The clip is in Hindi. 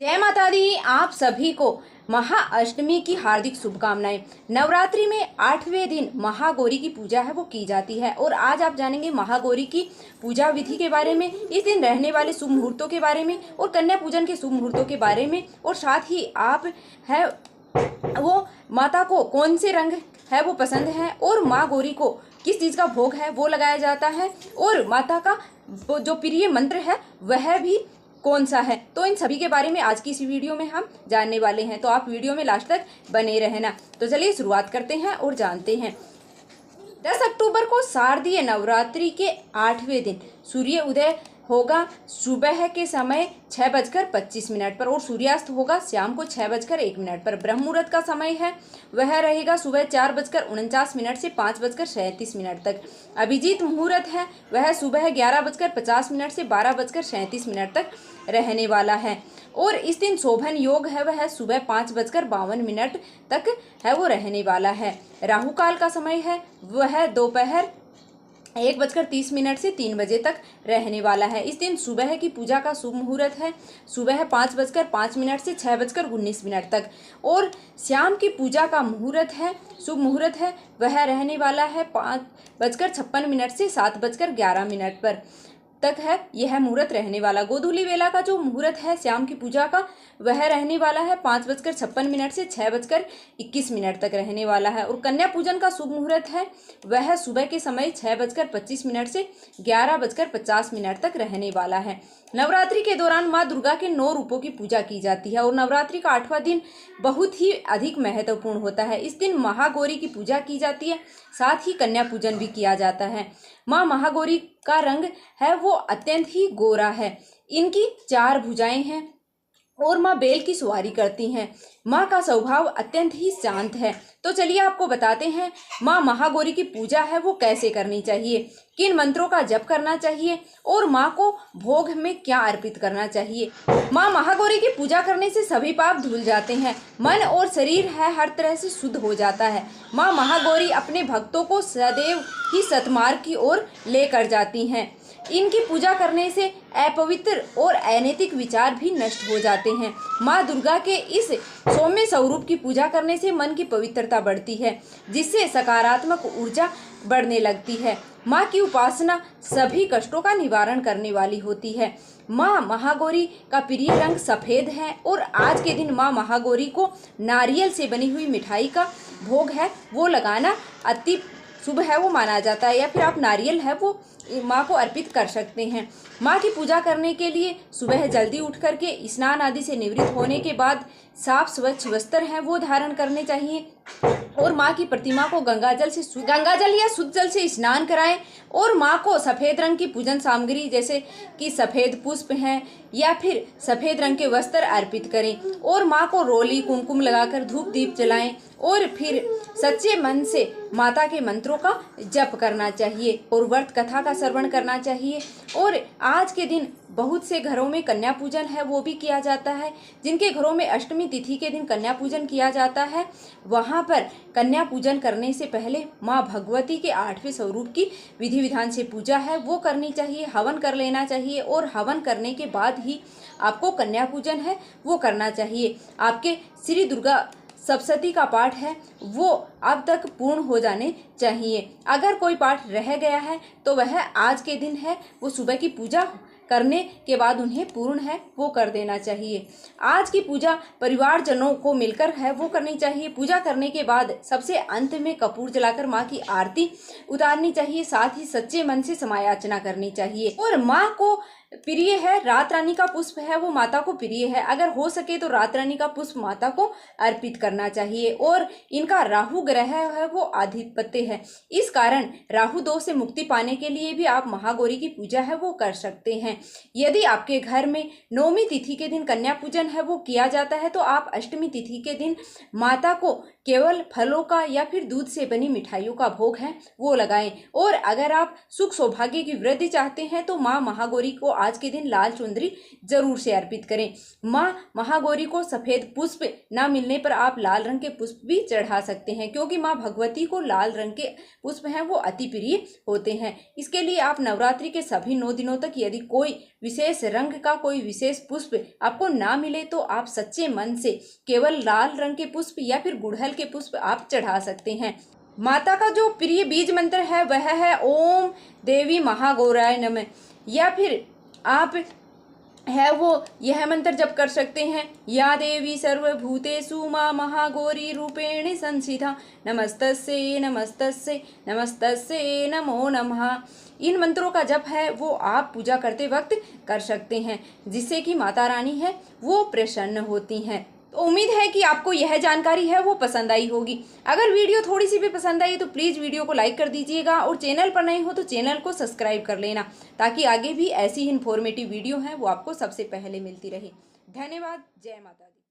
जय माता दी। आप सभी को महाअष्टमी की हार्दिक शुभकामनाएं। नवरात्रि में 8वें दिन महागौरी की पूजा है वो की जाती है और आज आप जानेंगे महागौरी की पूजा विधि के बारे में, इस दिन रहने वाले शुभ मुहूर्तों के बारे में और कन्या पूजन के शुभ मुहूर्तों के बारे में। और साथ ही आप है वो माता को कौन से रंग है वो पसंद है और माँ गौरी को किस चीज़ का भोग है वो लगाया जाता है और माता का जो प्रिय मंत्र है वह भी कौन सा है। तो इन सभी के बारे में आज की इस वीडियो में हम जानने वाले हैं, तो आप वीडियो में लास्ट तक बने रहना। तो चलिए शुरुआत करते हैं और जानते हैं। 10 अक्टूबर को शारदीय नवरात्रि के 8वें दिन सूर्य उदय होगा सुबह के समय 6:25 पर और सूर्यास्त होगा शाम को 6:01 पर। ब्रह्म मुहूर्त का समय है वह रहेगा सुबह 4:49 से 5:37 तक। अभिजीत मुहूर्त है वह सुबह 11:50 से 12:37 तक रहने वाला है और इस दिन शोभन योग है वह सुबह 5:52 तक है वो रहने वाला है। राहु काल का समय है वह दोपहर 1:30 से 3 बजे तक रहने वाला है। इस दिन सुबह की पूजा का शुभ मुहूर्त है सुबह 5:05 से 6:19 तक और शाम की पूजा का मुहूर्त है शुभ मुहूर्त है वह रहने वाला है 5:56 से 7:11 पर तक है यह मुहूर्त रहने वाला। गोधूली वेला का जो मुहूर्त है शाम की पूजा का वह रहने वाला है 5:56 से 6:21 तक रहने वाला है और कन्या पूजन का शुभ मुहूर्त है वह सुबह के समय 6:25 से 11:50 तक रहने वाला है। नवरात्रि के दौरान माँ दुर्गा के 9 रूपों की पूजा की जाती है और नवरात्रि का 8वां दिन बहुत ही अधिक महत्वपूर्ण होता है। इस दिन महागौरी की पूजा की जाती है, साथ ही कन्या पूजन भी किया जाता है। माँ महागौरी का रंग है वो अत्यंत ही गोरा है, इनकी 4 भुजाएं हैं और माँ बेल की सवारी करती हैं। माँ का स्वभाव अत्यंत ही शांत है। तो चलिए आपको बताते हैं माँ महागौरी की पूजा है वो कैसे करनी चाहिए, किन मंत्रों का जप करना चाहिए और माँ को भोग में क्या अर्पित करना चाहिए। माँ महागौरी की पूजा करने से सभी पाप धुल जाते हैं, मन और शरीर है हर तरह से शुद्ध हो जाता है। माँ महागौरी अपने भक्तों को सदैव ही सतमार्ग की ओर लेकर जाती हैं। इनकी पूजा करने से अपवित्र और अनैतिक विचार भी नष्ट हो जाते हैं। माँ दुर्गा के इस सौम्य स्वरूप की पूजा करने से मन की पवित्रता बढ़ती है, जिससे सकारात्मक ऊर्जा बढ़ने लगती है। माँ की उपासना सभी कष्टों का निवारण करने वाली होती है। माँ महागौरी का प्रिय रंग सफ़ेद है और आज के दिन माँ महागौरी को नारियल से बनी हुई मिठाई का भोग है वो लगाना अति शुभ है वो माना जाता है, या फिर आप नारियल है वो माँ को अर्पित कर सकते हैं। माँ की पूजा करने के लिए सुबह जल्दी उठ करके स्नान आदि से निवृत्त होने के बाद साफ स्वच्छ वस्त्र हैं वो धारण करने चाहिए और माँ की प्रतिमा को गंगाजल या शुद्ध जल से स्नान कराएं और माँ को सफ़ेद रंग की पूजन सामग्री जैसे कि सफ़ेद पुष्प हैं या फिर सफ़ेद रंग के वस्त्र अर्पित करें और माँ को रोली कुमकुम लगाकर धूप दीप जलाएं और फिर सच्चे मन से माता के मंत्रों का जप करना चाहिए और व्रत कथा का श्रवण करना चाहिए। और आज के दिन बहुत से घरों में कन्या पूजन है वो भी किया जाता है। जिनके घरों में अष्टमी तिथि के दिन कन्या पूजन किया जाता है वहाँ पर कन्या पूजन करने से पहले माँ भगवती के 8वें स्वरूप की विधि विधान से पूजा है वो करनी चाहिए, हवन कर लेना चाहिए और हवन करने के बाद ही आपको कन्या पूजन है वो करना चाहिए। आपके श्री दुर्गा सप्तशती का पाठ है वो अब तक पूर्ण हो जाने चाहिए। अगर कोई पाठ रह गया है तो वह आज के दिन है वो सुबह की पूजा करने के बाद उन्हें पूर्ण है वो कर देना चाहिए। आज की पूजा परिवारजनों को मिलकर है वो करनी चाहिए। पूजा करने के बाद सबसे अंत में कपूर जलाकर माँ की आरती उतारनी चाहिए, साथ ही सच्चे मन से समायाचना करनी चाहिए। और माँ को प्रिय है रात रानी का पुष्प है वो माता को प्रिय है, अगर हो सके तो रात रानी का पुष्प माता को अर्पित करना चाहिए। और इनका राहु ग्रह है वो आधिपत्य है, इस कारण राहु दोष से मुक्ति पाने के लिए भी आप महागौरी की पूजा है वो कर सकते हैं। यदि आपके घर में नौमी तिथि के दिन कन्या पूजन है वो किया जाता है तो आप अष्टमी तिथि के दिन माता को केवल फलों का या फिर दूध से बनी मिठाइयों का भोग है वो लगाएं। और अगर आप सुख सौभाग्य की वृद्धि चाहते हैं तो माँ महागौरी को आज के दिन लाल चुंदरी जरूर से अर्पित करें। माँ महागौरी को सफेद पुष्प ना मिलने पर आप लाल रंग के पुष्प भी चढ़ा सकते हैं, क्योंकि माँ भगवती को लाल रंग के पुष्प हैं वो अति प्रिय होते हैं। इसके लिए आप नवरात्रि के सभी 9 दिनों तक यदि कोई विशेष रंग का कोई विशेष पुष्प आपको ना मिले तो आप सच्चे मन से केवल लाल रंग के पुष्प या फिर गुड़हल के पुष्प आप चढ़ा सकते हैं। माता का जो प्रिय बीज मंत्र है वह है ओम देवी महागौराय नमः, या फिर आप है वो यह मंत्र जप कर सकते हैं, या देवी सर्वभूतेषु मां महागौरी रूपेण संस्थिता नमस्तस्यै नमस्तस्यै नमस्तस्यै नमो नमः। इन मंत्रों का जप है वो आप पूजा करते वक्त कर सकते हैं, जिससे कि माता रानी है वो प्रसन्न होती हैं। तो उम्मीद है कि आपको यह जानकारी है वो पसंद आई होगी। अगर वीडियो थोड़ी सी भी पसंद आई तो प्लीज़ वीडियो को लाइक कर दीजिएगा, और चैनल पर नए हो तो चैनल को सब्सक्राइब कर लेना, ताकि आगे भी ऐसी इन्फॉर्मेटिव वीडियो हैं वो आपको सबसे पहले मिलती रहे। धन्यवाद। जय माता दी।